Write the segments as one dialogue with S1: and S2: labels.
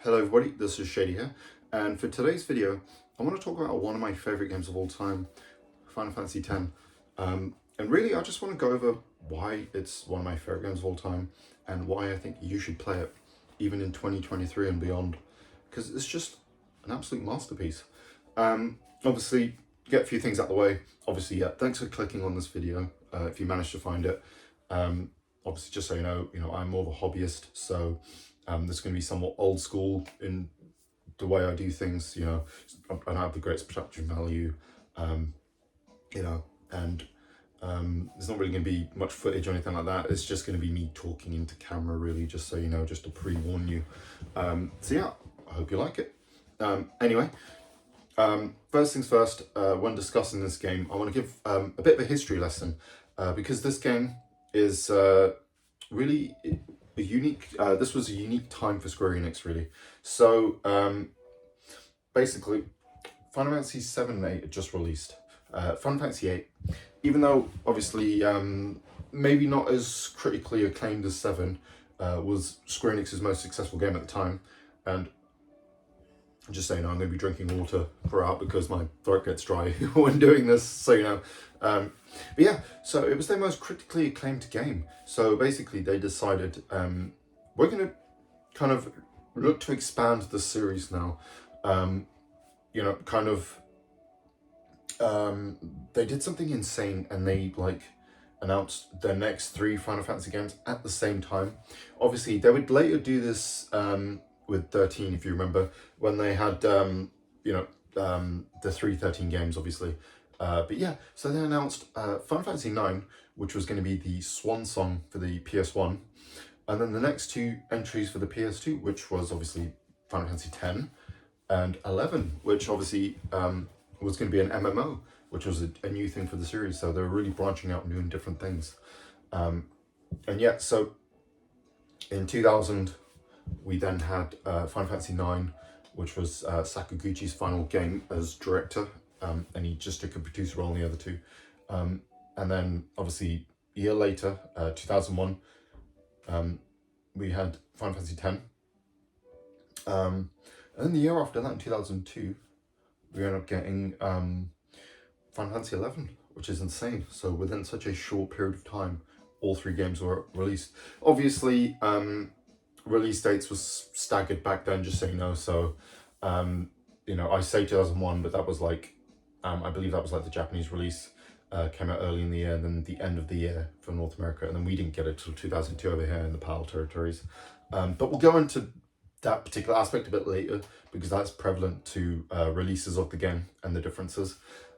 S1: Hello everybody, this is Shady here, and for today's video, I want to talk about one of my favorite games of all time, Final Fantasy X. And really, I just want to go over why it's one of my favorite games of all time, and why I think you should play it, even in 2023 and beyond, because it's just an absolute masterpiece. Obviously, get a few things out the way. Obviously, yeah, thanks for clicking on this video, if you managed to find it. Obviously, just so you know, I'm more of a hobbyist, so this is going to be somewhat old school in the way I do things. I don't have the greatest production value, and there's not really going to be much footage or anything like that. It's just going to be me talking into camera, really, just so you know, just to pre-warn you. So yeah, I hope you like it. Anyway, first things first, when discussing this game, I want to give a bit of a history lesson, because this game is really a unique, this was a unique time for Square Enix, really. So basically, Final Fantasy 7 and 8 had just released. Final Fantasy 8, even though obviously maybe not as critically acclaimed as 7, was Square Enix's most successful game at the time. And just saying, I'm going to be drinking water throughout because my throat gets dry when doing this, so you know. But yeah, so it was their most critically acclaimed game. So basically they decided, we're going to kind of look to expand the series now. They did something insane, and they announced their next 3 Final Fantasy games at the same time. Obviously, they would later do this with 13, if you remember, when they had the 3 13 games, obviously. But yeah, so they announced Final Fantasy 9, which was going to be the swan song for the PS1, and then the next 2 entries for the PS2, which was obviously Final Fantasy 10 and 11, which obviously was going to be an MMO, which was a new thing for the series. So they were really branching out and doing different things. And yeah, so in 2000, we then had Final Fantasy 9, which was Sakaguchi's final game as director, and he just took a producer role in the other 2. And then obviously a year later, 2001, we had Final Fantasy 10. And then the year after that, in 2002, we ended up getting Final Fantasy 11, which is insane. So within such a short period of time, all 3 games were released. Obviously, release dates was staggered back then, just so you know. So, I say 2001, but that was I believe that was the Japanese release. Came out early in the year, and then the end of the year for North America, and then we didn't get it till 2002 over here in the PAL territories. But we'll go into that particular aspect a bit later, because that's prevalent to releases of the game and the differences.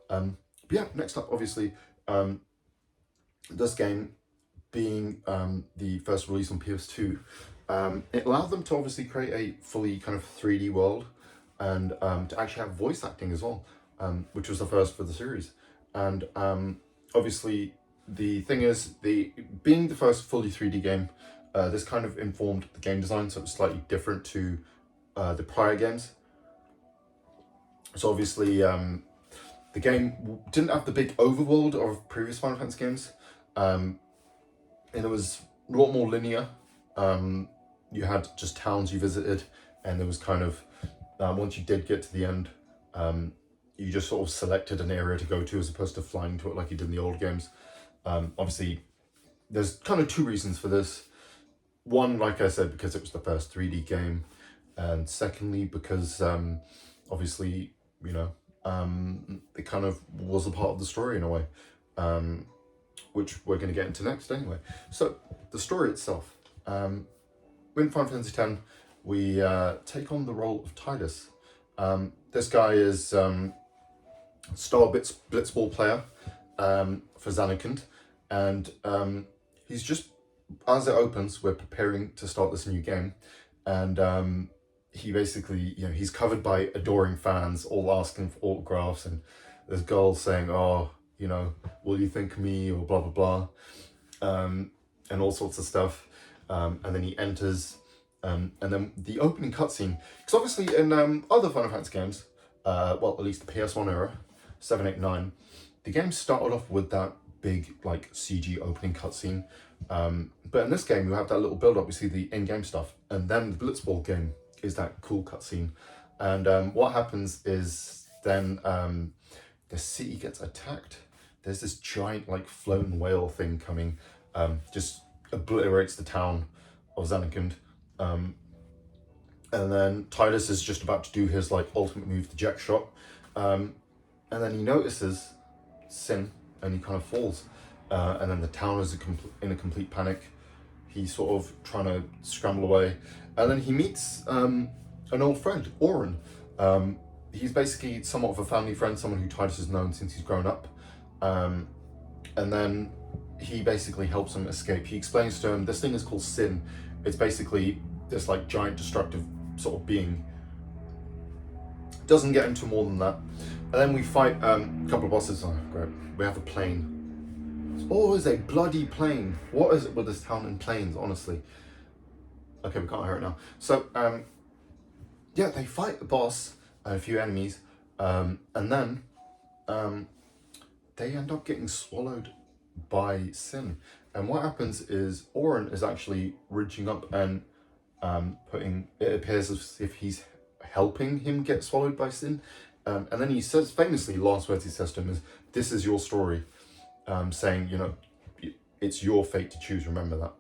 S1: But yeah, next up, obviously, this game being the first release on PS2, it allowed them to obviously create a fully kind of 3D world, and to actually have voice acting as well, which was the first for the series. And obviously, the thing is, being the first fully 3D game, this kind of informed the game design, so it was slightly different to the prior games. So obviously, the game didn't have the big overworld of previous Final Fantasy games, and it was a lot more linear. You had just towns you visited, and there was kind of, once you did get to the end, you just sort of selected an area to go to, as opposed to flying to it like you did in the old games. Obviously, there's kind of 2 reasons for this. One, like I said, because it was the first 3D game, and secondly, because obviously, it kind of was a part of the story in a way, which we're going to get into next anyway. So, the story itself. In Final Fantasy X, we take on the role of Tidus. This guy is star blitzball player for Zanarkand, and he's just, as it opens, we're preparing to start this new game, and he basically, he's covered by adoring fans, all asking for autographs, and there's girls saying, "Oh, will you think of me?" or blah blah blah, and all sorts of stuff. And then he enters, and then the opening cutscene, because obviously in other Final Fantasy games, well, at least the PS1 era, 7, 8, 9, the game started off with that big CG opening cutscene. But in this game, you have that little build up. We see the in-game stuff, and then the Blitzball game is that cool cutscene. And what happens is then the city gets attacked. There's this giant like floating whale thing coming, just obliterates the town of Zanarkand. And then Tidus is just about to do his like ultimate move, the jet shot. And then he notices Sin and he kind of falls. And then the town is in a complete panic. He's sort of trying to scramble away. And then he meets an old friend, Auron. He's basically somewhat of a family friend, someone who Tidus has known since he's grown up. And then he basically helps him escape. He explains to him, this thing is called Sin. It's basically this like giant destructive sort of being. Doesn't get into more than that. And then we fight a couple of bosses. Oh, great. We have a plane. It's always a bloody plane. What is it with this town and planes, honestly? Okay, we can't hear it now. So, yeah, they fight the boss and a few enemies, and then they end up getting swallowed by Sin. And what happens is Auron is actually reaching up and putting, it appears as if he's helping him get swallowed by Sin. And then he says, famously, last words he says to him is, "This is your story," saying, you know, it's your fate to choose, remember that.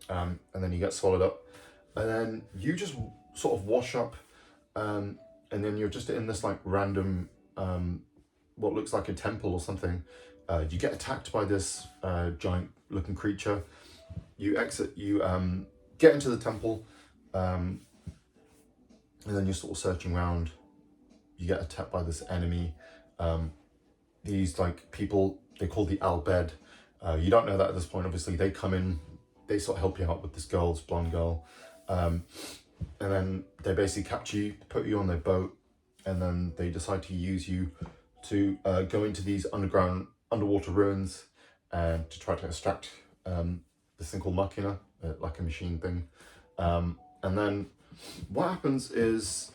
S1: And then he gets swallowed up. And then you just sort of wash up, and then you're just in this like random, what looks like a temple or something. You get attacked by this giant looking creature. You exit, you get into the temple, and then you're sort of searching around. You get attacked by this enemy. These like people, they call the Al Bhed. You don't know that at this point, obviously. They come in, they sort of help you out with this girl, this blonde girl. And then they basically capture you, put you on their boat, and then they decide to use you to go into these underwater ruins and to try to extract this thing called Machina, like a machine thing. And then what happens is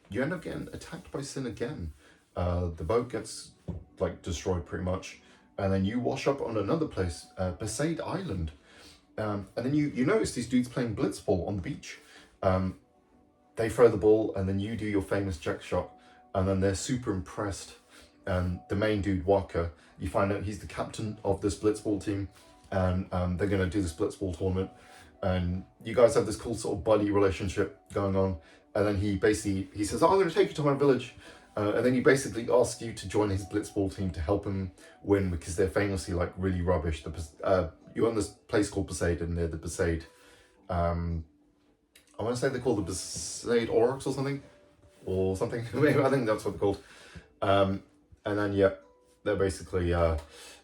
S1: you end up getting attacked by Sin again. The boat gets like destroyed pretty much, and then you wash up on another place, Besaid Island. And then you notice these dudes playing blitzball on the beach. They throw the ball, and then you do your famous jack shot, and then they're super impressed. And the main dude, Waka, you find out he's the captain of this blitzball team, and they're going to do this blitzball tournament. And you guys have this cool sort of buddy relationship going on. And then he says, "Oh, I'm going to take you to my village." And then he basically asks you to join his blitzball team to help him win, because they're famously like really rubbish. You're on this place called Besaid, and they're the Besaid. I want to say they're called the Besaid Orcs or something. I think that's what they're called. And then, yeah, they're basically,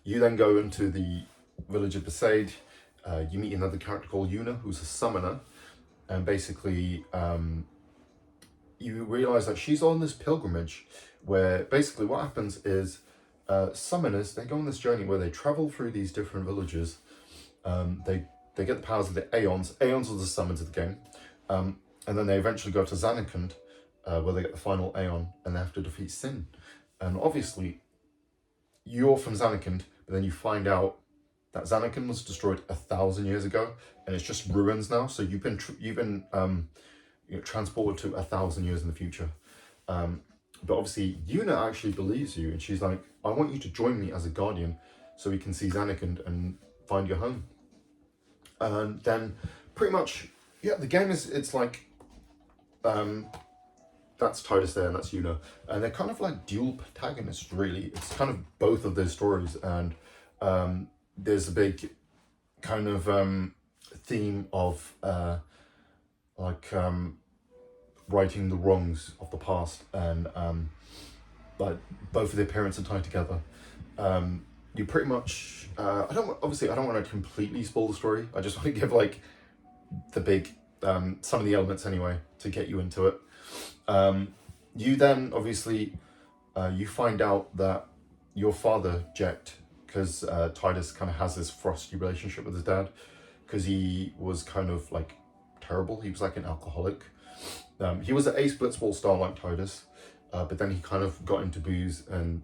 S1: you then go into the village of Besaid. You meet another character called Yuna, who's a summoner. And basically, you realize that she's on this pilgrimage where basically what happens is summoners, they go on this journey where they travel through these different villages. They get the powers of the Aeons. Aeons are the summons of the game. And then they eventually go to Zanarkand, where they get the final Aeon, and they have to defeat Sin. And obviously, you're from Zanarkand, but then you find out that Zanarkand was destroyed 1,000 years ago, and it's just ruins now. So you've been transported to 1,000 years in the future. But obviously, Yuna actually believes you, and she's like, "I want you to join me as a guardian, so we can see Zanarkand and find your home." And then, pretty much, yeah, the game it's like, that's Tidus there, and that's Yuna, and they're kind of like dual protagonists, really. It's kind of both of their stories, and there's a big kind of theme of righting the wrongs of the past, and like both of their parents are tied together. You pretty much I don't want to completely spoil the story. I just want to give like the big some of the elements anyway to get you into it. You then obviously you find out that your father, Jecht, because Tidus kind of has this frosty relationship with his dad, because he was kind of like terrible. He was like an alcoholic. He was an ace blitzball star like Tidus, but then he kind of got into booze and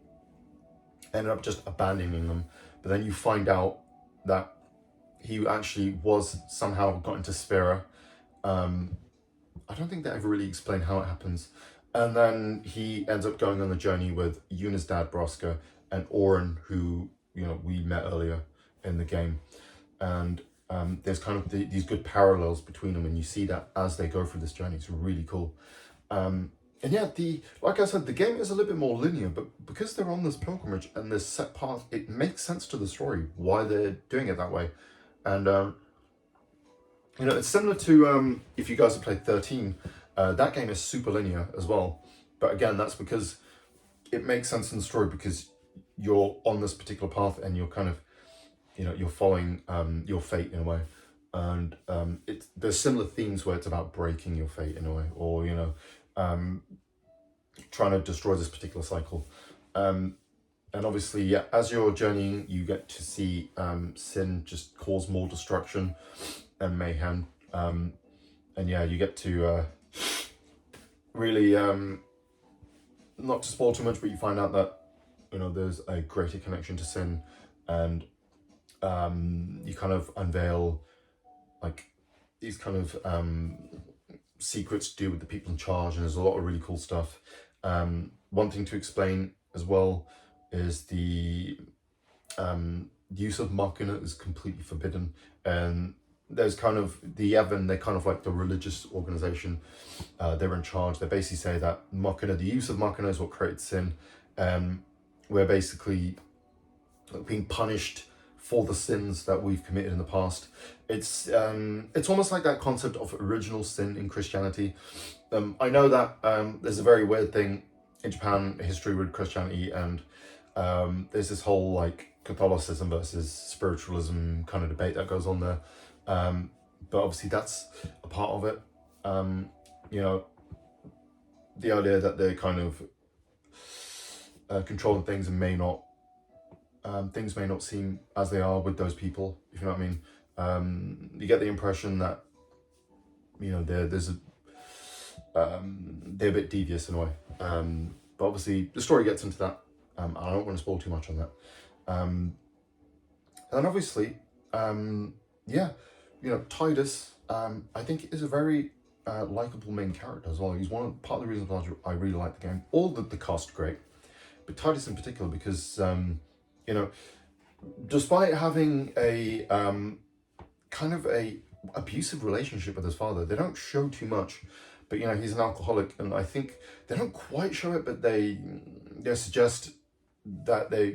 S1: ended up just abandoning them. But then you find out that he actually was somehow got into Sphera. I don't think they ever really explain how it happens. And then he ends up going on the journey with Yuna's dad, Broska, and Oren, who, we met earlier in the game. And there's kind of these good parallels between them, and you see that as they go through this journey. It's really cool. And yeah, like I said, the game is a little bit more linear, but because they're on this pilgrimage and this set path, it makes sense to the story why they're doing it that way. And it's similar to if you guys have played 13, that game is super linear as well. But again, that's because it makes sense in the story because you're on this particular path and you're kind of, you're following your fate in a way. And there's similar themes where it's about breaking your fate in a way, or trying to destroy this particular cycle. And obviously, yeah, as you're journeying, you get to see Sin just cause more destruction and mayhem. And yeah, you get to really, not to spoil too much, but you find out that, there's a greater connection to Sin, and you kind of unveil like these kind of secrets to do with the people in charge, and there's a lot of really cool stuff. One thing to explain as well is the use of Machina is completely forbidden, and there's kind of the Yevon, they're kind of like the religious organization. They're in charge. They basically say that Machina, the use of Machina is what creates sin. We're basically being punished for the sins that we've committed in the past. It's almost like that concept of original sin in Christianity. I know that there's a very weird thing in Japan history with Christianity, and there's this whole like Catholicism versus spiritualism kind of debate that goes on there. But obviously that's a part of it. The idea that they're kind of controlling things and things may not seem as they are with those people, if you know what I mean. You get the impression that, there's they're a bit devious in a way. But obviously the story gets into that. I don't want to spoil too much on that. And obviously, Tidus, I think is a very likable main character as well. He's part of the reasons why I really like the game. All the cast are great, but Tidus in particular because, despite having a kind of a abusive relationship with his father, they don't show too much. But he's an alcoholic, and I think they don't quite show it, but they suggest that they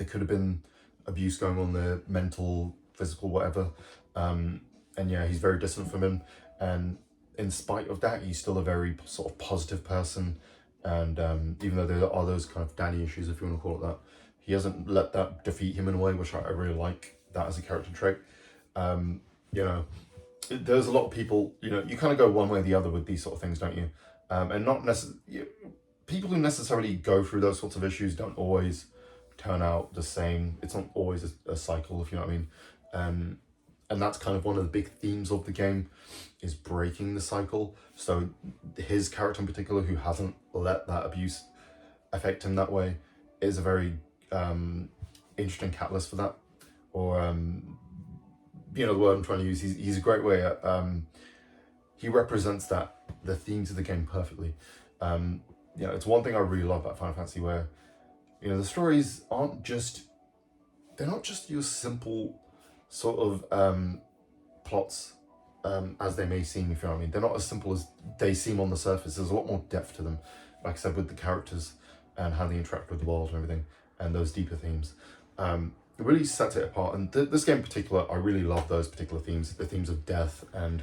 S1: could have been abuse going on there, mental, physical, whatever. And yeah, he's very distant from him, and in spite of that, he's still a very sort of positive person. And even though there are those kind of daddy issues, if you want to call it that, he hasn't let that defeat him in a way, which I really like that as a character trait. There's a lot of people, you kind of go one way or the other with these sort of things, don't you? And not necessarily, people who necessarily go through those sorts of issues don't always turn out the same. It's not always a cycle, if you know what I mean. And that's kind of one of the big themes of the game, is breaking the cycle. So his character in particular, who hasn't let that abuse affect him that way, is a very interesting catalyst for that. Or the word I'm trying to use, he's a great way at, he represents the themes of the game perfectly. It's one thing I really love about Final Fantasy, where the stories they're not just your simple sort of plots as they may seem, if you know what I mean. They're not as simple as they seem on the surface. There's a lot more depth to them, like I said, with the characters and how they interact with the world and everything, and those deeper themes. It really sets it apart, and this game in particular, I really love those particular themes, the themes of death and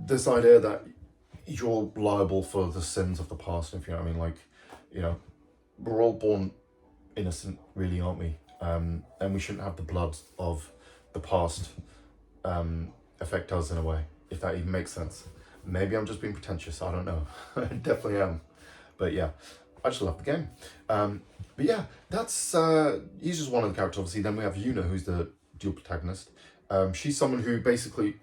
S1: this idea that you're liable for the sins of the past, if you know what I mean. Like, we're all born innocent, really, aren't we? And we shouldn't have the blood of the past affect us in a way, if that even makes sense. Maybe I'm just being pretentious, I don't know. I definitely am. But yeah, I just love the game. But yeah, that's he's just one of the characters, obviously. Then we have Yuna, who's the dual protagonist. She's someone who basically,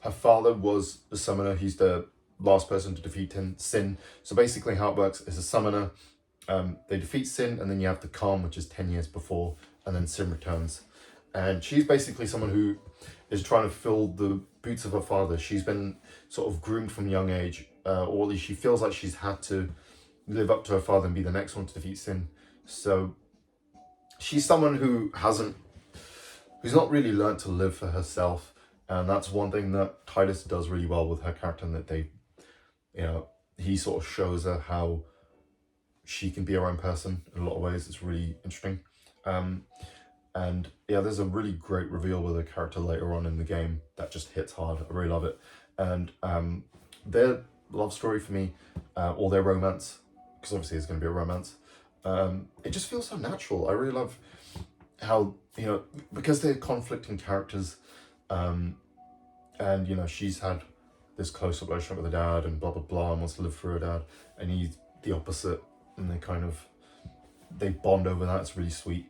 S1: her father was a summoner. He's the last person to defeat Sin. So basically how it works is a summoner, they defeat Sin, and then you have the calm, which is 10 years before, and then Sin returns. and she's basically someone who is trying to fill the boots of her father. She's been sort of groomed from a young age, or at least she feels like she's had to live up to her father and be the next one to defeat Sin. So she's someone who's not really learned to live for herself, and that's one thing that Titus does really well with her character, and that he sort of shows her how she can be her own person in a lot of ways. It's really interesting. And yeah, there's a really great reveal with her character later on in the game that just hits hard. I really love it. And their love story for me, or their romance, because obviously it's going to be a romance, it just feels so natural. I really love how, because they're conflicting characters, and she's had this close relationship with her dad and blah blah blah, and wants to live for her dad, and he's the opposite, and they bond over that. It's really sweet.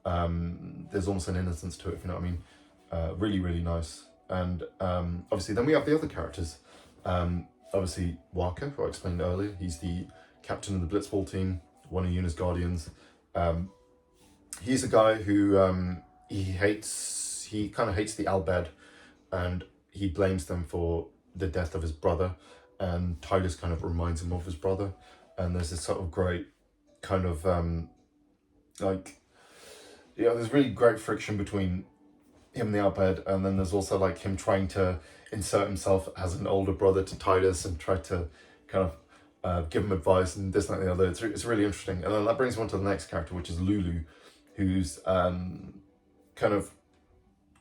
S1: There's almost an innocence to it, if you know what I mean. Really, really nice. And obviously then we have the other characters. Obviously Wakka, who I explained earlier, he's the captain of the Blitzball team, one of Yuna's guardians. He's a guy who he kind of hates the Al Bhed, and he blames them for the death of his brother, and Titus kind of reminds him of his brother, and there's this sort of great kind of there's really great friction between him and the Al Bhed, and then there's also like him trying to insert himself as an older brother to Titus and try to kind of give him advice and this, that, and the other. It's really interesting. And then that brings me on to the next character, which is Lulu, who's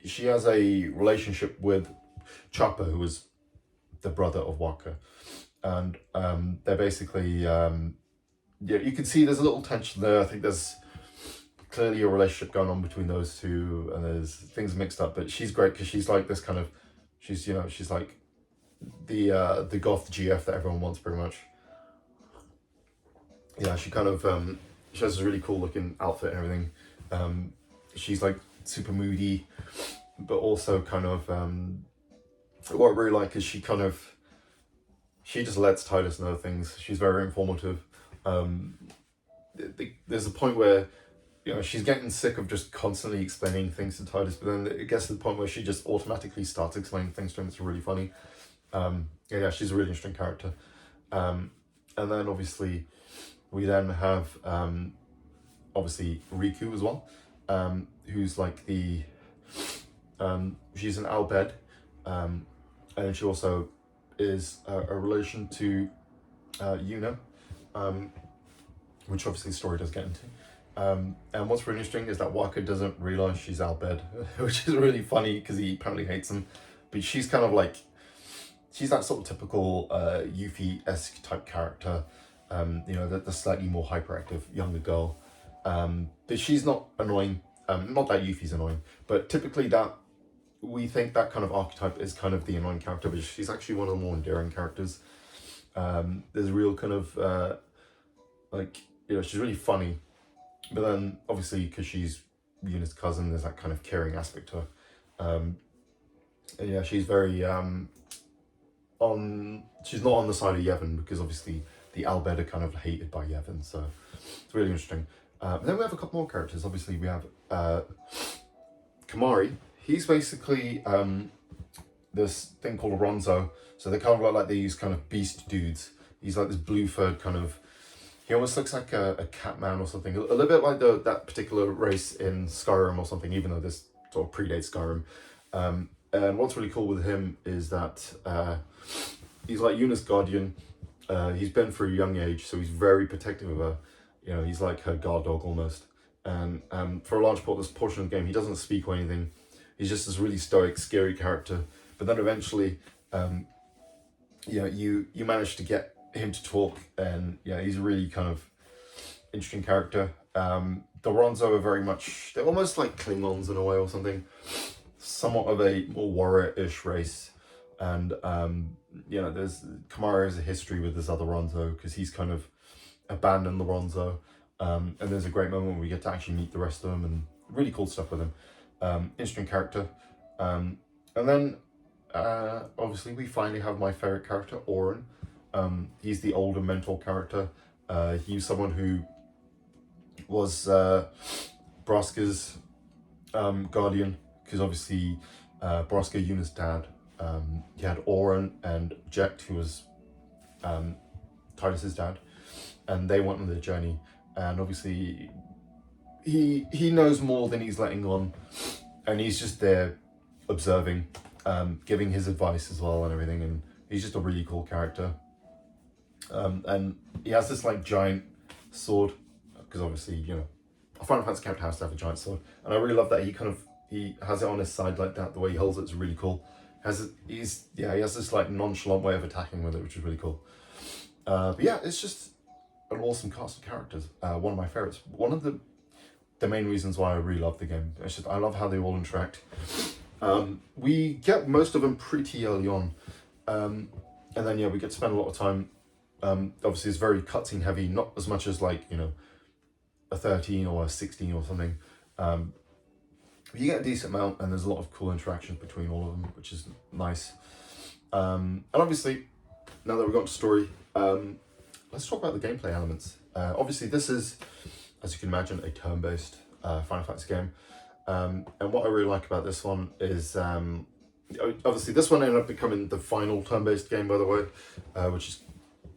S1: she has a relationship with Chopper, who was the brother of Wakka. And they're basically, you can see there's a little tension there. I think there's clearly a relationship going on between those two, and there's things mixed up, but she's great because she's like this kind of, she's like the goth GF that everyone wants, pretty much. Yeah, she kind of, she has a really cool looking outfit and everything. She's like super moody, but also kind of, what I really like is she just lets Titus know things. She's very informative. There's a point where, she's getting sick of just constantly explaining things to Titus, but then it gets to the point where she just automatically starts explaining things to him. It's really funny. Yeah, she's a really interesting character. And then obviously we then have obviously Riku as well, who's like she's an Al Bhed, and she also is a relation to Yuna, which obviously the story does get into. And what's really interesting is that Wakka doesn't realise she's Al Bhed, which is really funny because he apparently hates him. But she's kind of like, she's that sort of typical Yuffie-esque type character, the slightly more hyperactive younger girl. But she's not annoying, not that Yuffie's annoying, but typically we think that kind of archetype is kind of the annoying character, but she's actually one of the more endearing characters. There's a real kind of, she's really funny. But then, obviously, because she's Yuna's cousin, there's that kind of caring aspect to her. And yeah, she's very she's not on the side of Yevon, because obviously the Al Bhed are kind of hated by Yevon, so it's really interesting. Then we have a couple more characters. Obviously, we have Kimahri. He's basically this thing called a Ronso. So they kind of look like these kind of beast dudes. He's like this blue furred kind of. He almost looks like a cat man or something. A little bit like that particular race in Skyrim or something, even though this sort of predates Skyrim. And what's really cool with him is that he's like Yuna's guardian. He's been for a young age, so he's very protective of her. He's like her guard dog almost. And for a large portion of the game, he doesn't speak or anything. He's just this really stoic, scary character. But then eventually, you manage to get him to talk, and he's a really kind of interesting character. The Ronso are very much, they're almost like Klingons in a way or something, somewhat of a more warrior-ish race. And there's Kimahri has a history with this other Ronso because he's kind of abandoned the Ronso, and there's a great moment where we get to actually meet the rest of them, and really cool stuff with him. Interesting character. And then obviously we finally have my favorite character, Auron. He's the older mentor character. He was someone who was Braska's Guardian, because obviously Boroska Yuna's dad, he had Oren and Jecht, who was Titus's dad, and they went on their journey, and obviously he knows more than he's letting on, and he's just there observing, giving his advice as well and everything, and he's just a really cool character. And he has this like giant sword, because obviously, you know, a Final Fantasy character has to have a giant sword, and I really love that he has it on his side like that. The way he holds it's really cool. He has this like nonchalant way of attacking with it, which is really cool. But yeah, it's just an awesome cast of characters. One of my favorites. One of the main reasons why I really love the game. It's just I love how they all interact. We get most of them pretty early on, and then yeah, we get to spend a lot of time. Obviously, it's very cutscene heavy, not as much as like, you know, a 13 or a 16 or something. You get a decent amount, and there's a lot of cool interactions between all of them, which is nice. And obviously, now that we've got to story, let's talk about the gameplay elements. Obviously, this is, as you can imagine, a turn-based Final Fantasy game. And what I really like about this one is, obviously, this one ended up becoming the final turn-based game, by the way, which is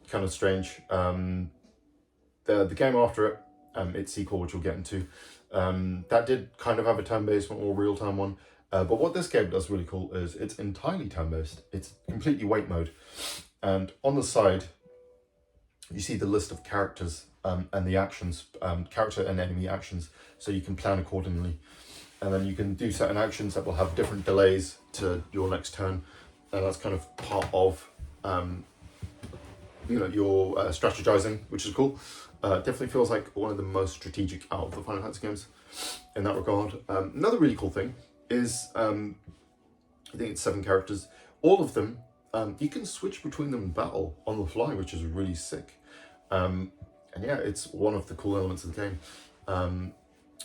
S1: kind of strange. The game after it, its sequel, which we'll get into, that did kind of have a turn-based one or real-time one. But what this game does really cool is it's entirely turn-based. It's completely wait mode. And on the side, you see the list of characters and the actions, character and enemy actions, so you can plan accordingly. And then you can do certain actions that will have different delays to your next turn. And that's kind of part of you know, your strategizing, which is cool. Definitely feels like one of the most strategic out of the Final Fantasy games in that regard. Another really cool thing is, I think it's 7 characters. All of them, you can switch between them in battle on the fly, which is really sick. And yeah, it's one of the cool elements of the game.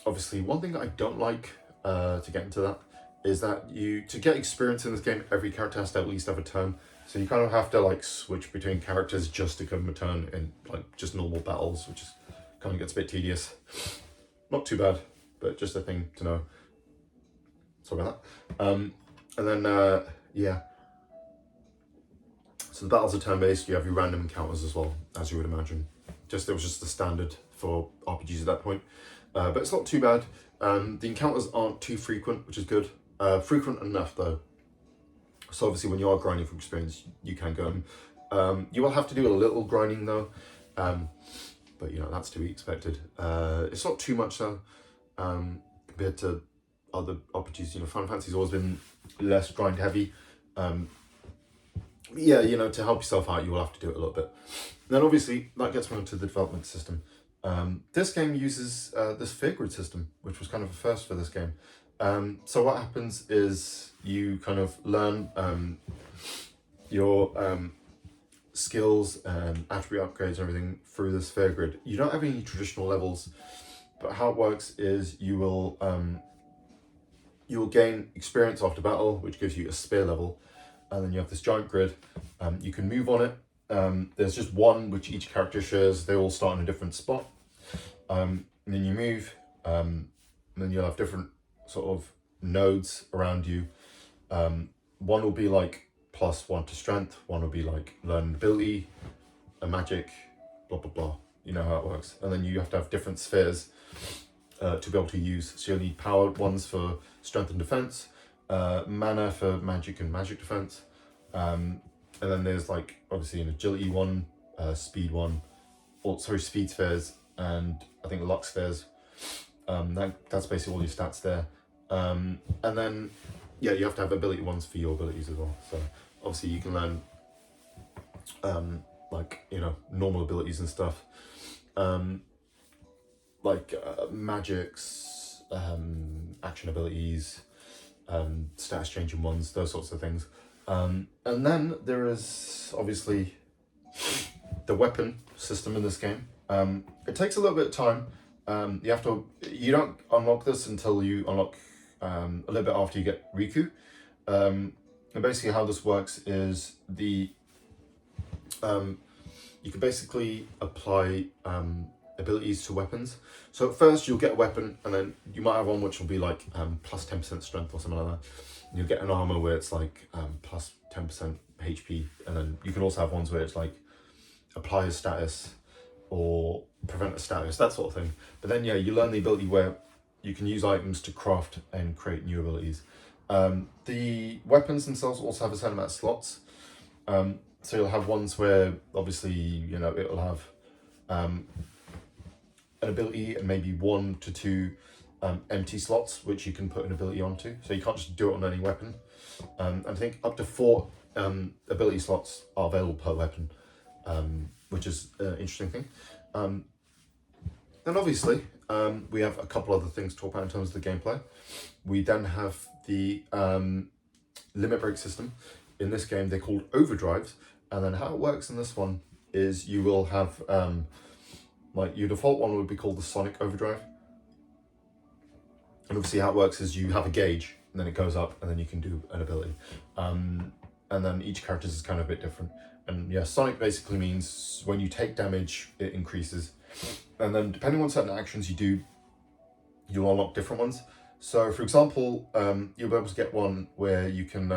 S1: Obviously, one thing that I don't like, to get into that, is that to get experience in this game, every character has to at least have a turn. So you kind of have to like switch between characters just to give them a turn in like just normal battles, which is kind of gets a bit tedious. Not too bad, but just a thing to know. Sorry about that. And then yeah. So the battles are turn-based. You have your random encounters as well, as you would imagine. It was just the standard for RPGs at that point. But it's not too bad. The encounters aren't too frequent, which is good. Frequent enough though. So obviously when you are grinding for experience, you can go. You will have to do a little grinding though. But you know, that's to be expected. It's not too much though, compared to other RPGs. You know, Final Fantasy's always been less grind heavy. Yeah, you know, to help yourself out, you will have to do it a little bit. And then obviously that gets me onto the development system. This game uses this Sphere Grid system, which was kind of a first for this game. So what happens is you kind of learn your skills and attribute upgrades and everything through the Sphere Grid. You don't have any traditional levels, but how it works is you will gain experience after battle, which gives you a spear level, and then you have this giant grid. You can move on it. There's just one which each character shares. They all start in a different spot. And then you move, and then you'll have different sort of nodes around you. One will be like +1 to strength, one will be like learn ability, a magic, blah blah blah. You know how it works. And then you have to have different spheres to be able to use. So you'll need power ones for strength and defense, mana for magic and magic defense, and then there's like obviously an agility one, speed one, speed spheres, and I think luck spheres. That's basically all your stats there. And then yeah, you have to have ability ones for your abilities as well. So obviously you can learn like, you know, normal abilities and stuff, like magics, action abilities, status changing ones, those sorts of things. And then there is obviously the weapon system in this game. It takes a little bit of time. You don't unlock this until you unlock a little bit after you get Riku. And basically how this works is you can basically apply abilities to weapons. So at first you'll get a weapon, and then you might have one which will be like plus 10% strength or something like that. And you'll get an armor where it's like plus 10% HP, and then you can also have ones where it's like apply a status or prevent a status, that sort of thing. But then yeah, you learn the ability where you can use items to craft and create new abilities. The weapons themselves also have a certain amount of slots. So you'll have ones where obviously, you know, it'll have an ability and maybe 1 to 2 empty slots which you can put an ability onto. So you can't just do it on any weapon. I think up to 4 ability slots are available per weapon, which is an interesting thing. Then obviously, we have a couple other things to talk about in terms of the gameplay. We then have the limit break system. In this game, they're called overdrives. And then how it works in this one is you will have, like your default one would be called the Sonic Overdrive. And obviously how it works is you have a gauge, and then it goes up, and then you can do an ability. And then each character's is kind of a bit different. And yeah, Sonic basically means when you take damage, it increases. And then depending on certain actions you do, you'll unlock different ones. So for example, you'll be able to get one where you can,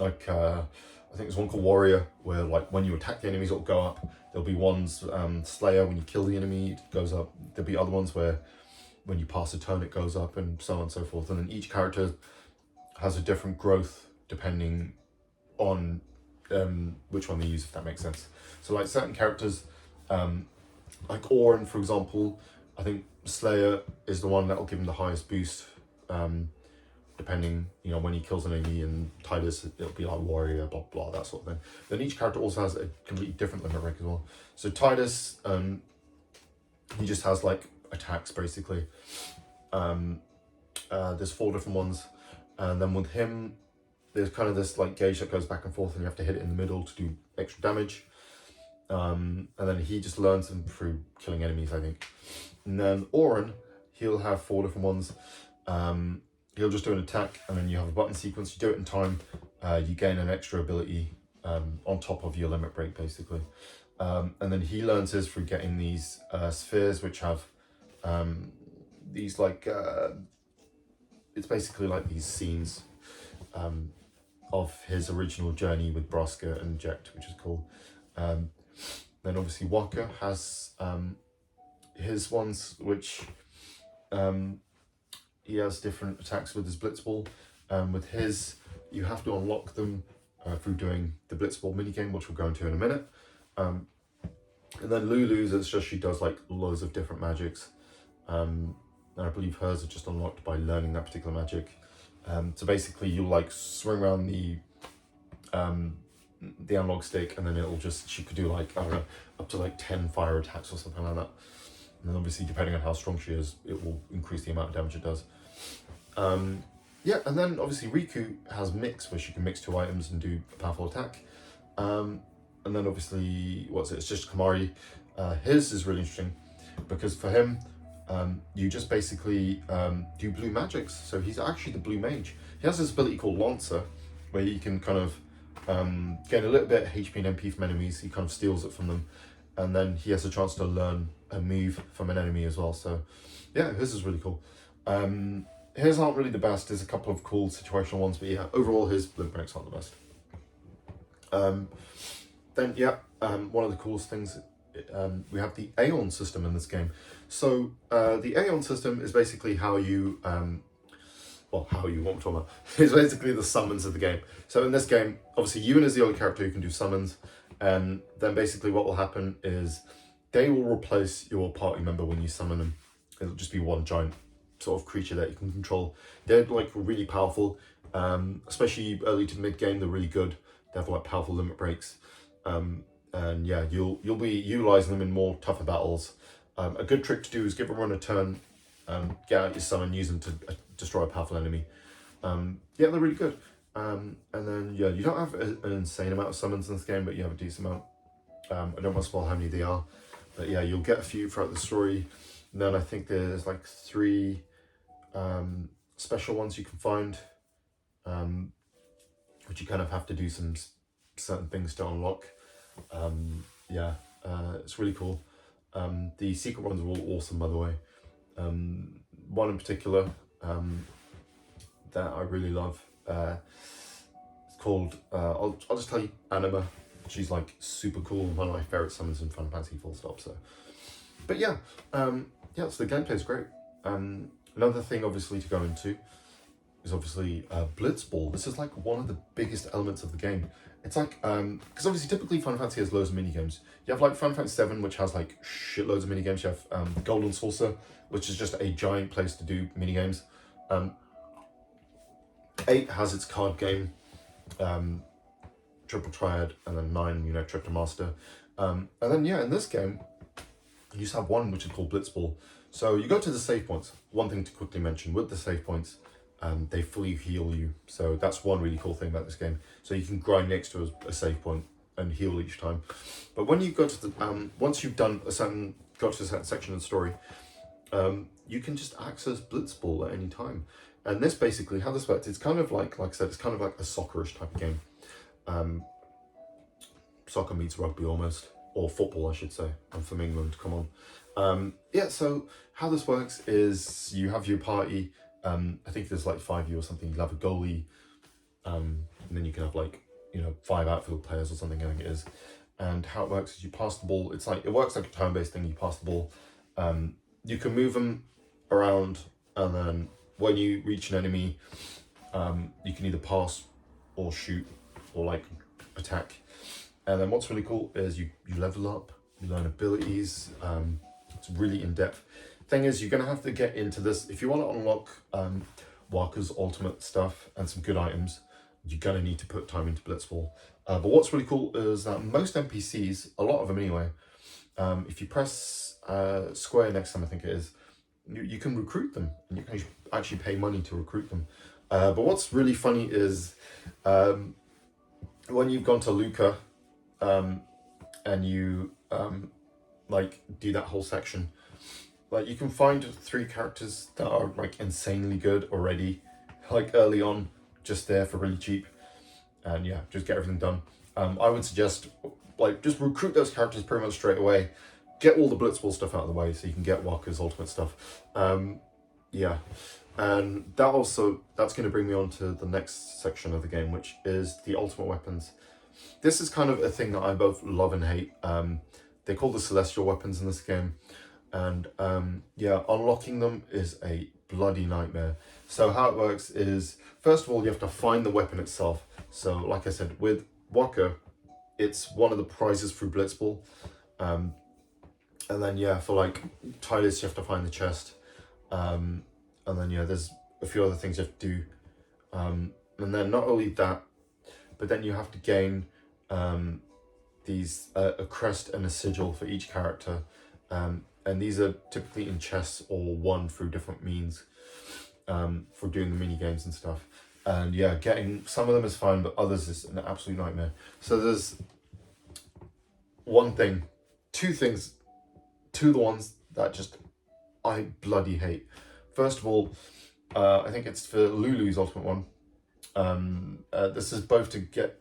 S1: I think there's one called Warrior, where like when you attack the enemies, it'll go up. There'll be ones, Slayer, when you kill the enemy, it goes up. There'll be other ones where when you pass a turn, it goes up, and so on and so forth. And then each character has a different growth depending on which one they use, if that makes sense. So like certain characters, like Auron, for example, I think Slayer is the one that will give him the highest boost, depending, you know, when he kills an enemy, and Tidus, it'll be like Warrior, blah, blah, that sort of thing. Then each character also has a completely different limit break as well. So Tidus, he just has like attacks, basically. There's 4 different ones. And then with him, there's kind of this like gauge that goes back and forth, and you have to hit it in the middle to do extra damage. And then he just learns them through killing enemies, I think. And then Auron, he'll have 4 different ones. He'll just do an attack, and then you have a button sequence. You do it in time, you gain an extra ability on top of your limit break, basically. And then he learns his through getting these spheres, which have these like, it's basically like these scenes of his original journey with Braska and Jecht, which is cool. Then obviously Wakka has his ones, which he has different attacks with his Blitzball. With his, you have to unlock them through doing the Blitzball minigame, which we'll go into in a minute. And then Lulu's, it's just she does like loads of different magics. And I believe hers are just unlocked by learning that particular magic. So basically you'll like swing around the analog stick, and then it'll just, she could do like, I don't know, up to like 10 fire attacks or something like that. And then obviously depending on how strong she is, it will increase the amount of damage it does. Yeah, and then obviously Riku has mix, where she can mix 2 items and do a powerful attack. And then obviously, it's just Kamari. His is really interesting because for him, you just basically do blue magics. So he's actually the blue mage. He has this ability called Lancer, where he can kind of gain a little bit of HP and MP from enemies. He kind of steals it from them, and then he has a chance to learn a move from an enemy as well. So yeah, his is really cool. His aren't really the best. There's a couple of cool situational ones, but yeah, overall his limit breaks aren't the best. Then yeah, one of the coolest things, we have the Aeon system in this game. So the Aeon system is basically how you, what we're talking about. It's basically the summons of the game. So in this game, obviously Ewan is the only character who can do summons, and then basically what will happen is they will replace your party member when you summon them. It'll just be one giant sort of creature that you can control. They're like really powerful, especially early to mid game. They're really good. They have like powerful limit breaks, and yeah, you'll be utilizing them in more tougher battles. A good trick to do is give everyone a turn, get out your summon, use them to destroy a powerful enemy. Yeah, they're really good. And then yeah, you don't have an insane amount of summons in this game, but you have a decent amount. I don't want to spoil how many they are, but yeah, you'll get a few throughout the story. And then I think there's like 3 special ones you can find, which you kind of have to do some certain things to unlock. Yeah, it's really cool. The secret ones are all awesome, by the way. One in particular that I really love. It's called, I'll just tell you, Anima. She's like super cool, one of my favorite summons in Final Fantasy, full stop. So, but yeah, so the gameplay is great. Another thing, obviously, to go into is obviously Blitzball. This is like one of the biggest elements of the game. It's like, because obviously typically Final Fantasy has loads of minigames. You have like Final Fantasy VII, which has like shitloads of minigames. You have Golden Saucer, which is just a giant place to do minigames. 8 has its card game, Triple Triad, and then 9, Triple Master. And then, yeah, in this game, you just have one which is called Blitzball. So you go to the save points. One thing to quickly mention, with the save points, they fully heal you. So that's one really cool thing about this game. So you can grind next to a save point and heal each time. But when you go to the, once you've done got to a certain section of the story, you can just access Blitzball at any time. And this basically, how this works, it's kind of like I said, it's kind of like a soccerish type of game. Soccer meets rugby almost, or football, I should say. I'm from England, come on. So how this works is you have your party. I think there's like 5 of you or something. You'll have a goalie, and then you can have like, 5 outfield players or something, I think it is. And how it works is you pass the ball. It works like a turn-based thing. You pass the ball. You can move them around, and then when you reach an enemy, you can either pass or shoot or like attack. And then what's really cool is you level up, you learn abilities. It's really in-depth. Thing is, you're going to have to get into this. If you want to unlock Wakka's ultimate stuff and some good items, you're going to need to put time into Blitzball. But what's really cool is that most NPCs, a lot of them anyway, if you press square next time, I think it is, you can recruit them. And you can actually pay money to recruit them. But what's really funny is when you've gone to Luca and you do that whole section, like you can find 3 characters that are like insanely good already, like early on, just there for really cheap, and yeah, just get everything done. I would suggest just recruit those characters pretty much straight away, get all the Blitzball stuff out of the way so you can get Wakka's ultimate stuff. And that's going to bring me on to the next section of the game, which is the ultimate weapons. This is kind of a thing that I both love and hate. They're called the celestial weapons in this game. And unlocking them is a bloody nightmare. So how it works is, first of all, you have to find the weapon itself. So like I said, with Wakka, it's one of the prizes through Blitzball. And then for like Tidus, you have to find the chest. And then there's a few other things you have to do. And then not only that, but then you have to gain these a crest and a sigil for each character. And these are typically in chests or won through different means for doing the mini games and stuff. And getting some of them is fine, but others is an absolute nightmare. So there's two of the ones that just I bloody hate. First of all, I think it's for Lulu's ultimate one. This is both to get,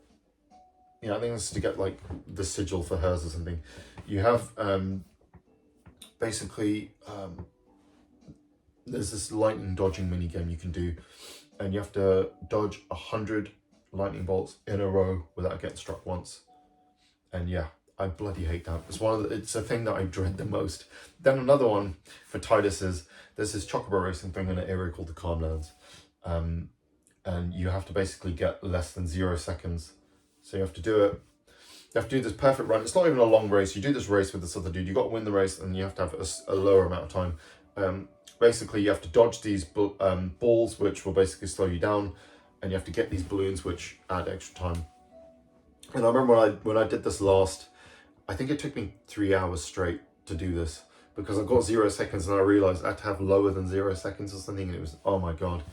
S1: I think this is to get like the sigil for hers or something. You have basically there's this lightning dodging mini game you can do, and you have to dodge 100 lightning bolts in a row without getting struck once. And I bloody hate that. It's a thing that I dread the most. Then another one for Tidus is there's this chocobo racing thing in an area called the Calmlands, and you have to basically get less than 0 seconds. So you have to do it. You have to do this perfect run. It's not even a long race. You do this race with this other dude. You got to win the race, and you have to have a lower amount of time. Basically, you have to dodge these balls, which will basically slow you down, and you have to get these balloons, which add extra time. And I remember when I did this last, I think it took me 3 hours straight to do this, because I got 0 seconds, and I realized I had to have lower than 0 seconds or something, and it was, oh my god.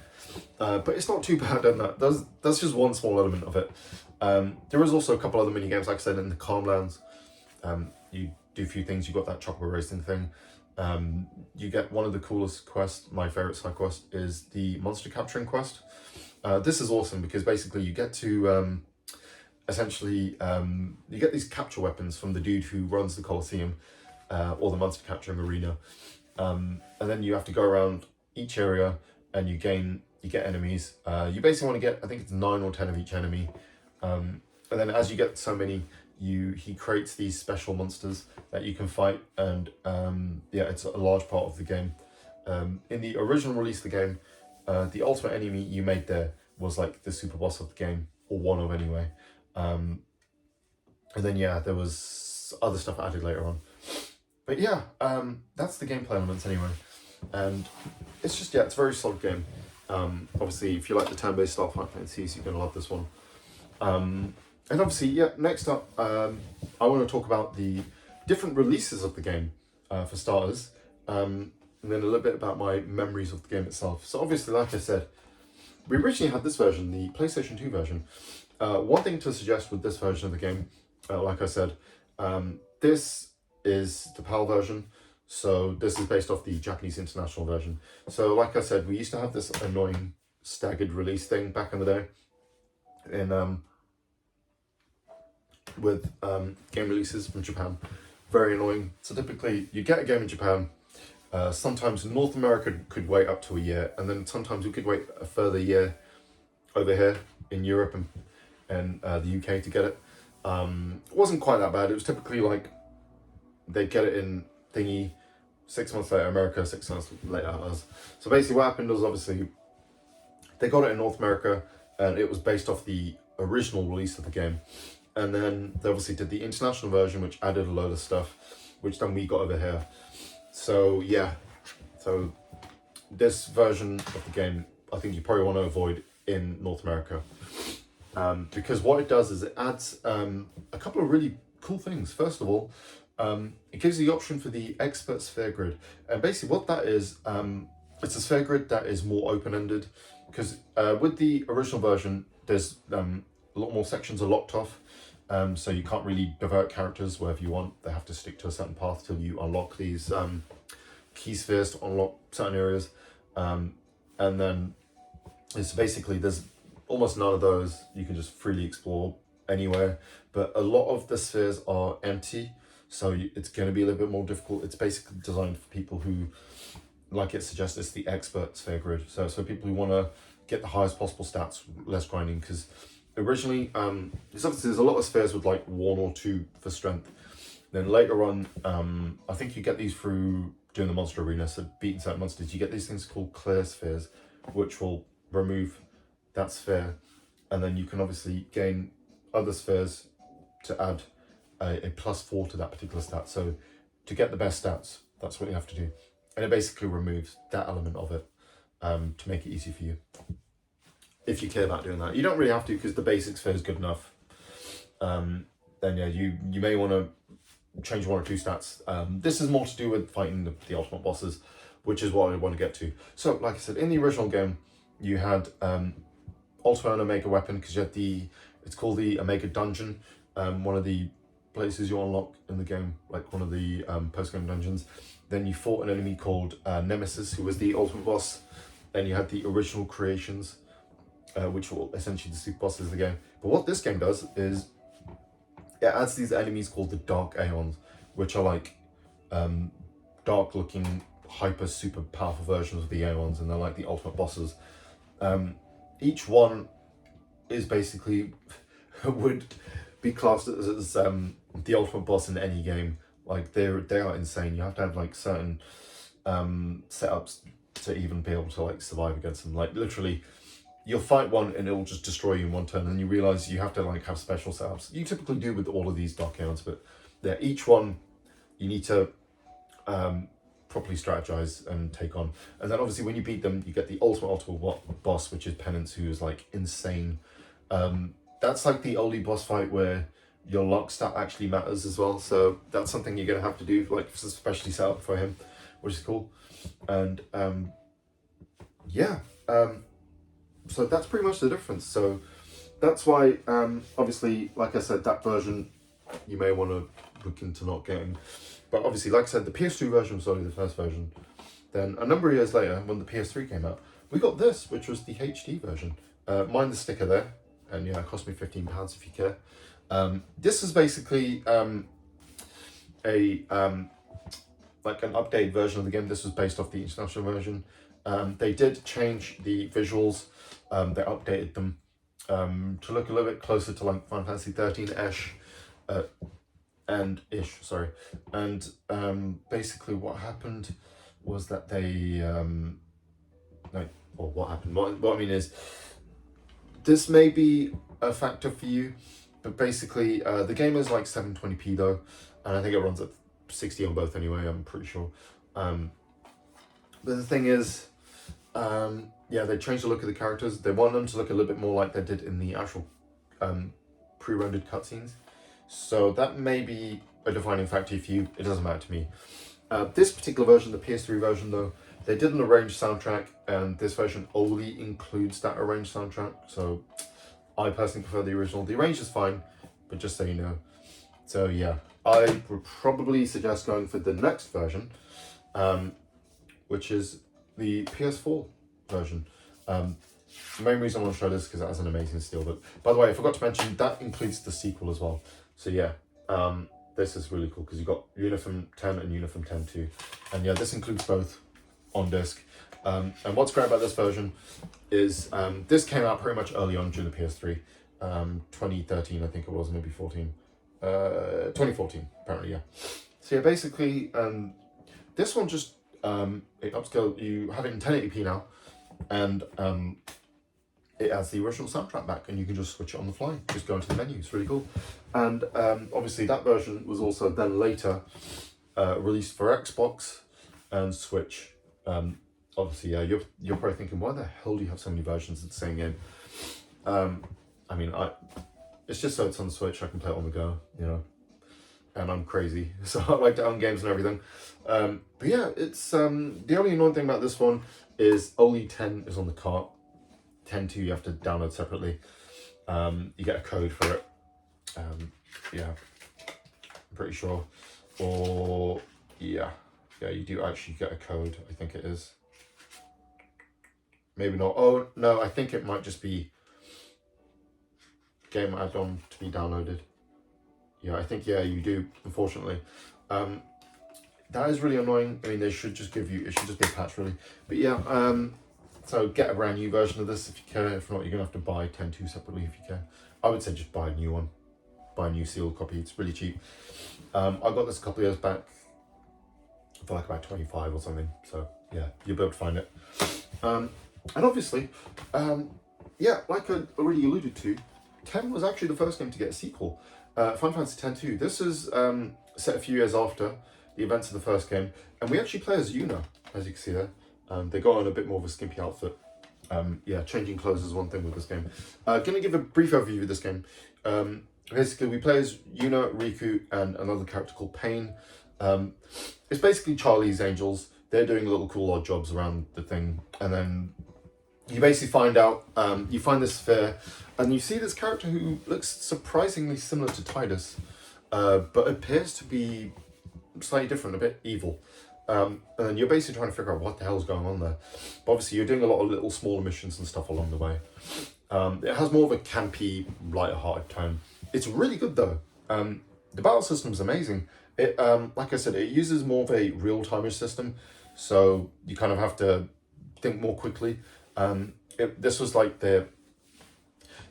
S1: But it's not too bad, and that's just one small element of it. There is also a couple other mini games, like I said, in the Calmlands. You do a few things. You got that chocobo racing thing. You get one of the coolest quests. My favorite side quest is the monster capturing quest. This is awesome because basically you get to essentially you get these capture weapons from the dude who runs the Colosseum, or the monster capturing arena. And then you have to go around each area and you get enemies. You basically want to get, I think it's 9 or 10 of each enemy. And then as you get so many, he creates these special monsters that you can fight, and yeah, it's a large part of the game. In the original release of the game, the ultimate enemy you made there was like the super boss of the game, or one of anyway. And then yeah, there was other stuff added later on. But yeah, that's the gameplay elements anyway. And it's just, yeah, it's a very solid game. Obviously, if you like the turn-based style Final Fantasy, you're going to love this one. And obviously, yeah, next up, I want to talk about the different releases of the game, for starters. And then a little bit about my memories of the game itself. So obviously, like I said, we originally had this version, the PlayStation 2 version. One thing to suggest with this version of the game, like I said, this is the PAL version. So this is based off the Japanese international version. So like I said, we used to have this annoying staggered release thing back in the day in with game releases from Japan. Very annoying. So typically you get a game in Japan, sometimes North America could wait up to a year, and then sometimes we could wait a further year over here in Europe and the UK to get it. It wasn't quite that bad. It was typically like they'd get it in thingy 6 months later America, 6 months later us. So basically what happened was, obviously they got it in North America and it was based off the original release of the game, and then they obviously did the international version, which added a load of stuff, which then we got over here. So yeah, so this version of the game I think you probably want to avoid in North America, because what it does is it adds a couple of really cool things. First of all, it gives you the option for the expert sphere grid, and basically what that is, it's a sphere grid that is more open-ended, because with the original version there's a lot more sections are locked off, so you can't really divert characters wherever you want. They have to stick to a certain path till you unlock these key spheres to unlock certain areas, and then it's basically there's almost none of those. You can just freely explore anywhere, but a lot of the spheres are empty, so it's going to be a little bit more difficult. It's basically designed for people who, like it suggests, it's the expert sphere grid. So people who want to get the highest possible stats, less grinding, because originally there's a lot of spheres with like 1 or 2 for strength. Then later on, I think you get these through doing the monster arena, so beating certain monsters. You get these things called clear spheres, which will remove that sphere, and then you can obviously gain other spheres to add a +4 to that particular stat. So to get the best stats, that's what you have to do, and it basically removes that element of it, to make it easy for you. If you care about doing that, you don't really have to, because the basic sphere is good enough. Then yeah, you may want to change 1 or 2 stats. This is more to do with fighting the ultimate bosses, which is what I want to get to. So like I said, in the original game you had Ultimate and Omega weapon, because you had it's called the Omega Dungeon, one of the places you unlock in the game, like one of the post-game dungeons. Then you fought an enemy called Nemesis, who was the ultimate boss. Then you had the original creations, which were essentially the super bosses of the game. But what this game does is it adds these enemies called the Dark Aeons, which are like dark looking, hyper super powerful versions of the Aeons, and they're like the ultimate bosses. Each one is basically would be classed as the ultimate boss in any game. Like they are insane. You have to have like certain setups to even be able to like survive against them. Like literally, you'll fight one and it'll just destroy you in one turn, and you realize you have to like have special setups. You typically do with all of these Dark Aeons, but yeah, each one you need to properly strategize and take on. And then obviously when you beat them, you get the ultimate boss, which is Penance, who is like insane. That's like the only boss fight where your luck stat actually matters as well. So that's something you're gonna have to do, like especially set up for him, which is cool. And yeah, so that's pretty much the difference. So that's why obviously, like I said, that version you may want to look into not getting. But obviously, like I said, the PS2 version was only the first version. Then a number of years later, when the PS3 came out, we got this, which was the HD version. Mind the sticker there, and yeah, it cost me £15 if you care. This is basically a like an updated version of the game. This was based off the international version. They did change the visuals. They updated them to look a little bit closer to like Final Fantasy 13-ish. And basically what happened was that they what happened, what I mean is, this may be a factor for you, but basically the game is like 720p though, and I think it runs at 60 on both anyway, I'm pretty sure. But the thing is, they changed the look of the characters. They want them to look a little bit more like they did in the actual pre-rendered cutscenes. So that may be a defining factor for you. It doesn't matter to me. This particular version, the PS3 version though, they did an arranged soundtrack, and this version only includes that arranged soundtrack. So I personally prefer the original. The arranged is fine, but just so you know. So yeah, I would probably suggest going for the next version, which is the PS4 version. The main reason I want to show this is because it has an amazing steel. But by the way, I forgot to mention that includes the sequel as well. So yeah, this is really cool because you've got Uniform 10 and Uniform 10-2. And yeah, this includes both on disc. And what's great about this version is this came out pretty much early on during the PS3. 2013, I think it was, maybe 14. 2014, apparently, yeah. So yeah, basically, this one just, it upscale, you have it in 1080p now, and it has the original soundtrack back, and you can just switch it on the fly. Just go into the menu. It's really cool. And obviously that version was also then later released for Xbox and Switch. Obviously, yeah, you're probably thinking, why the hell do you have so many versions of the same game? I mean, it's just so it's on the Switch, I can play it on the go, you know. And I'm crazy, so I like to own games and everything. But yeah, it's the only annoying thing about this one is only 10 is on the cart. 10-2 you have to download separately. You get a code for it. Yeah, I'm pretty sure. Or yeah, you do actually get a code. I think it is. Maybe not. Oh no, I think it might just be game add-on to be downloaded. Yeah, I think you do. Unfortunately, that is really annoying. I mean, they should just give you. It should just be a patch, really. But yeah, so get a brand new version of this if you can. If not, you're gonna have to buy 10-2 separately if you can. I would say just buy a new one. Buy a new sealed copy. It's really cheap. I got this a couple of years back for like about 25 or something. So yeah, you'll be able to find it. And obviously, like I already alluded to, 10 was actually the first game to get a sequel. Final Fantasy X-2. This is set a few years after the events of the first game, and we actually play as Yuna, as you can see there. They got on a bit more of a skimpy outfit. Changing clothes is one thing with this game. Gonna give a brief overview of this game. Basically, we play as Yuna, Riku, and another character called Pain. It's basically Charlie's Angels. They're doing little cool odd jobs around the thing, and then you basically find out, you find this sphere, and you see this character who looks surprisingly similar to Tidus, but appears to be slightly different, a bit evil. And then you're basically trying to figure out what the hell's going on there. But obviously you're doing a lot of little smaller missions and stuff along the way. It has more of a campy, lighter-hearted tone. It's really good though. The battle system is amazing. It, like I said, it uses more of a real-timer system, so you kind of have to think more quickly. This was like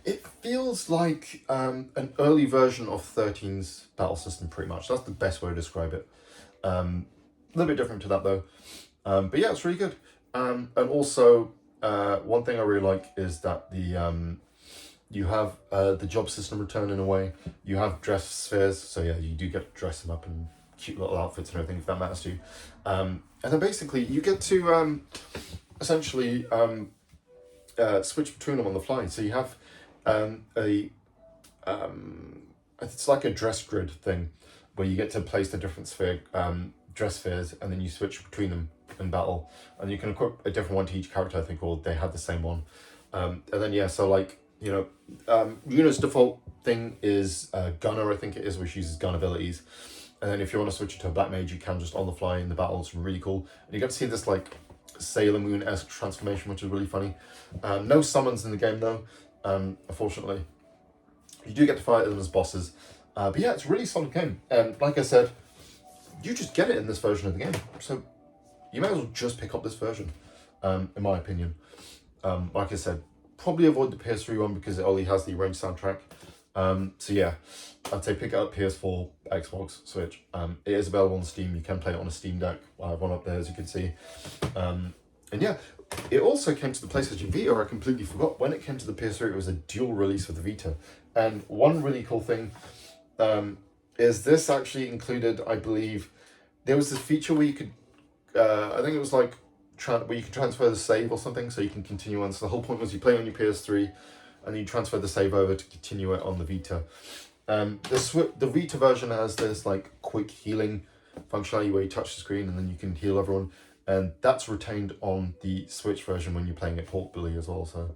S1: it feels like an early version of 13's battle system, pretty much. That's the best way to describe it. A little bit different to that though. But yeah, it's really good. And also, one thing I really like is that you have the job system return in a way. You have dress spheres, so yeah, you do get to dress them up in cute little outfits and everything, if that matters to you. And then basically you get to essentially switch between them on the fly. So you have it's like a dress grid thing where you get to place the different dress spheres, and then you switch between them in battle, and you can equip a different one to each character, I think, or they have the same one. And then yeah, so like, you know, Yuna's default thing is Gunner, I think it is, which uses gun abilities. And then if you want to switch it to a Black Mage, you can just on the fly in the battle. It's really cool. And you get to see this like Sailor Moon-esque transformation, which is really funny. No summons in the game though, unfortunately. You do get to fight them as bosses. But yeah, it's a really solid game. And like I said, you just get it in this version of the game. So you may as well just pick up this version, in my opinion. Like I said, probably avoid the PS3 one because it only has the arranged soundtrack. So yeah, I'd say pick it up PS4, Xbox, Switch. It is available on Steam. You can play it on a Steam Deck. I have one up there, as you can see. And yeah, it also came to the PlayStation Vita. I completely forgot. When it came to the PS3, it was a dual release for the Vita. And one really cool thing is this actually included, I believe, there was this feature where you could, I think it was like, where you can transfer the save or something, so you can continue on. So the whole point was you play on your PS3, and you transfer the save over to continue it on the Vita. The Vita version has this like quick healing functionality where you touch the screen and then you can heal everyone, and that's retained on the Switch version when you're playing it portably as well. So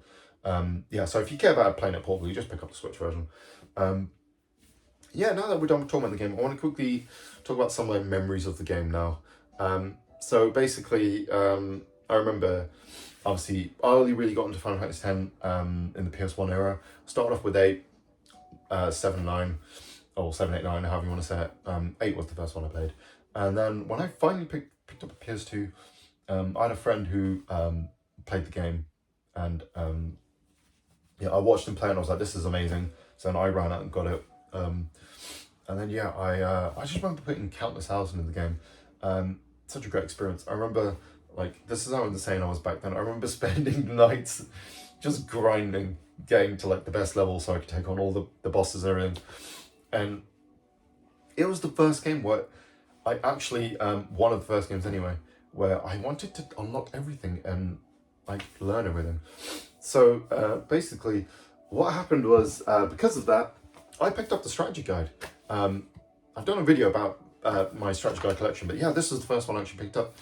S1: yeah, so if you care about playing it portably, just pick up the Switch version. Yeah, now that we're done talking about the game, I want to quickly talk about some of my memories of the game now. So basically, I remember, obviously, I only really got into Final Fantasy X in the PS1 era. Started off with 8, 7, 9, or 7, 8, 9, however you want to say it. 8 was the first one I played. And then when I finally picked up a PS2, I had a friend who played the game, and yeah, I watched him play and I was like, this is amazing. So then I ran out and got it. And then yeah, I just remember putting countless hours into the game. Such a great experience. I remember, like, this is how insane I was back then. I remember spending nights just grinding, getting to like the best level so I could take on all the bosses and everything. And it was the first game where I actually, one of the first games anyway, where I wanted to unlock everything and like learn everything. So basically what happened was, because of that, I picked up the strategy guide. I've done a video about my strategy guide collection, but yeah, this was the first one I actually picked up.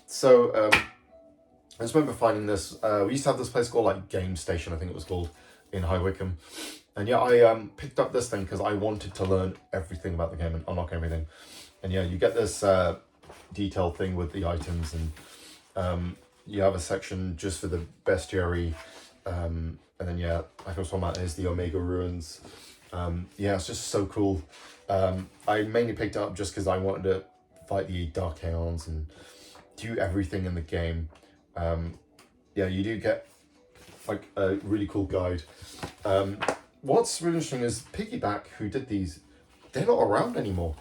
S1: So I just remember finding this. We used to have this place called like Game Station, I think it was called, in High Wycombe. And yeah, I picked up this thing because I wanted to learn everything about the game and unlock everything. And yeah, you get this detailed thing with the items, and you have a section just for the bestiary. And then yeah, like I was talking about, is the Omega Ruins. Yeah, it's just so cool. I mainly picked it up just because I wanted to fight the Dark Aeons and do everything in the game. Yeah, you do get like a really cool guide. What's really interesting is Piggyback, who did these, they're not around anymore.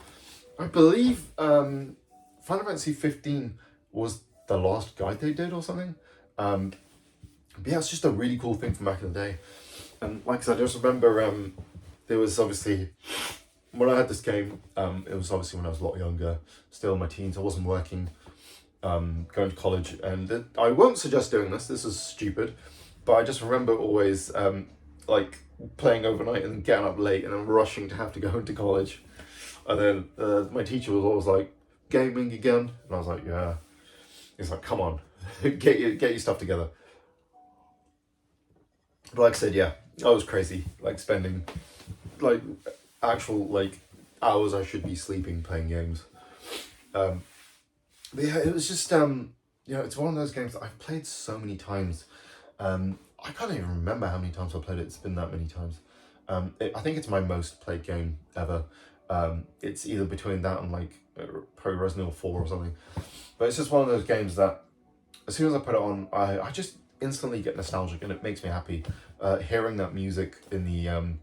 S1: I believe Final Fantasy 15 was the last guide they did or something. But yeah, it's just a really cool thing from back in the day. And like I said, I just remember there was obviously, when I had this game, it was obviously when I was a lot younger, still in my teens, I wasn't working, going to college, and I won't suggest doing this is stupid, but I just remember always like playing overnight and then getting up late and then rushing to have to go into college. And then my teacher was always like, gaming again? And I was like, yeah. He's like, come on, get your stuff together. But like I said, yeah, I was crazy, like spending like actual like hours I should be sleeping playing games. But yeah, it was just you know, it's one of those games that I've played so many times. I can't even remember how many times I played it. It's been that many times. I think it's my most played game ever. It's either between that and like probably Resident Evil 4 or something. But it's just one of those games that as soon as I put it on, I just instantly get nostalgic and it makes me happy. Hearing that music in the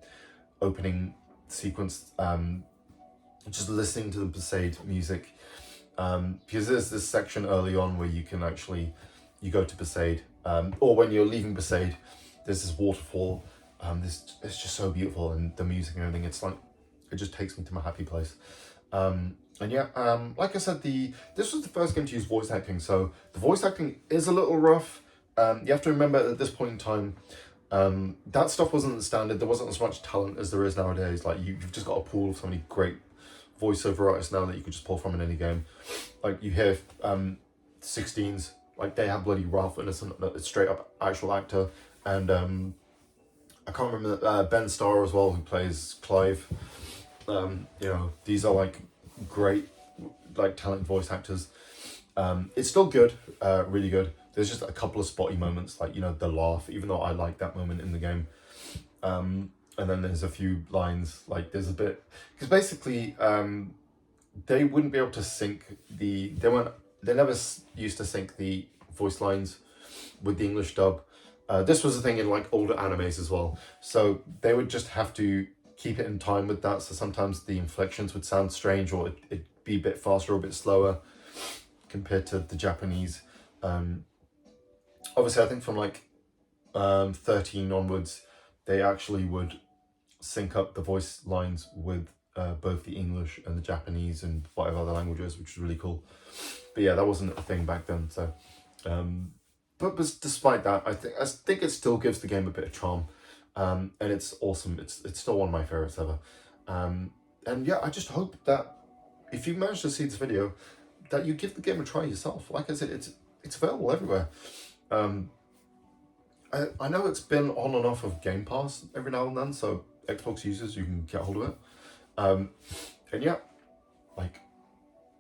S1: opening sequence, just listening to the Besaid music, because there's this section early on where you can actually, you go to Besaid, or when you're leaving Besaid, there's this waterfall. It's just so beautiful, and the music and everything, it's like, it just takes me to my happy place. And yeah, like I said, this was the first game to use voice acting, so the voice acting is a little rough. You have to remember at this point in time, that stuff wasn't the standard. There wasn't as much talent as there is nowadays. Like you've just got a pool of so many great voiceover artists now that you could just pull from in any game. Like you hear 16s, like they have bloody Ralph Innocent, it's straight up actual actor, and I can't remember Ben Starr as well, who plays Clive. You know, these are like great, like talented voice actors. It's still good, really good. There's just a couple of spotty moments, like, you know, the laugh, even though I like that moment in the game. And then there's a few lines, like there's a bit, because basically they wouldn't be able to sync they never used to sync the voice lines with the English dub. This was a thing in like older animes as well. So they would just have to keep it in time with that. So sometimes the inflections would sound strange, or it'd be a bit faster or a bit slower compared to the Japanese. Obviously, I think from like 13 onwards, they actually would sync up the voice lines with both the English and the Japanese and whatever other languages, which is really cool. But yeah, that wasn't a thing back then. So, but despite that, I think it still gives the game a bit of charm, and it's awesome. It's still one of my favorites ever. And yeah, I just hope that if you manage to see this video, that you give the game a try yourself. Like I said, it's available everywhere. I know it's been on and off of Game Pass every now and then, so Xbox users, you can get hold of it. And yeah, like,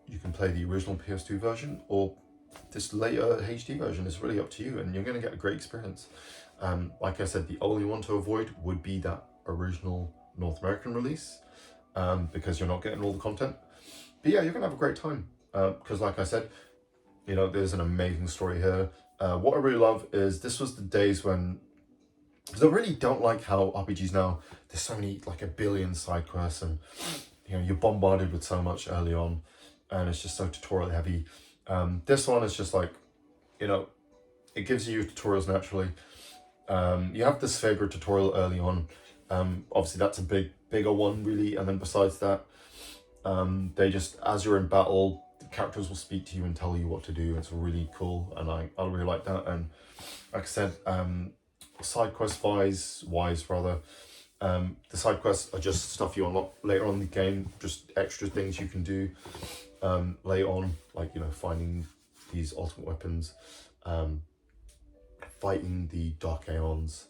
S1: you can play the original PS2 version or this later HD version. It's really up to you, and you're going to get a great experience. Like I said, the only one to avoid would be that original North American release, because you're not getting all the content. But yeah, you're going to have a great time, because like I said, you know, there's an amazing story here. What I really love is this was the days when, because I really don't like how RPGs now, there's so many, like a billion side quests, and you know, you're bombarded with so much early on, and it's just so tutorial heavy. This one is just like, you know, it gives you tutorials naturally. You have this favorite tutorial early on. Obviously that's a bigger one really, and then besides that, they just, as you're in battle, the characters will speak to you and tell you what to do. It's really cool, and I really like that. And like I said, side quest wise, the side quests are just stuff you unlock later on in the game, just extra things you can do later on, like, you know, finding these ultimate weapons, fighting the Dark Aeons,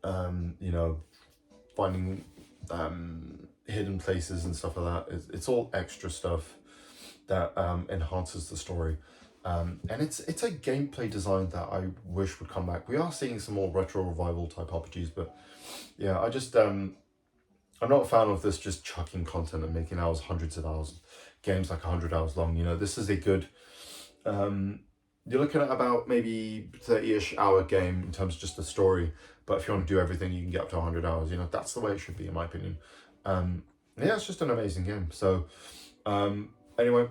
S1: you know, finding hidden places and stuff like that. It's all extra stuff that enhances the story. And it's a gameplay design that I wish would come back. We are seeing some more retro revival type RPGs, but yeah, I just I'm not a fan of this just chucking content and making hours, hundreds of hours, games like 100 hours long. You know, this is a good, you're looking at about maybe 30-ish hour game in terms of just the story, but if you want to do everything, you can get up to 100 hours. You know, that's the way it should be, in my opinion. Yeah, it's just an amazing game. So anyway,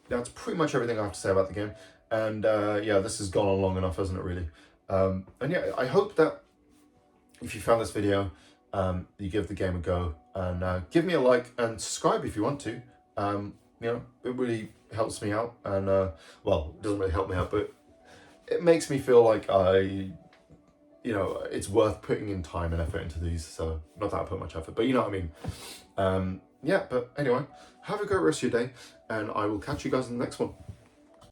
S1: that's pretty much everything I have to say about the game. And yeah, this has gone on long enough, hasn't it, really? And yeah, I hope that if you found this video, you give the game a go, and give me a like and subscribe if you want to. You know, it really helps me out, and well, it doesn't really help me out, but it makes me feel like you know, it's worth putting in time and effort into these. So not that I put much effort, but you know what I mean. Yeah, but anyway, have a great rest of your day, and I will catch you guys in the next one.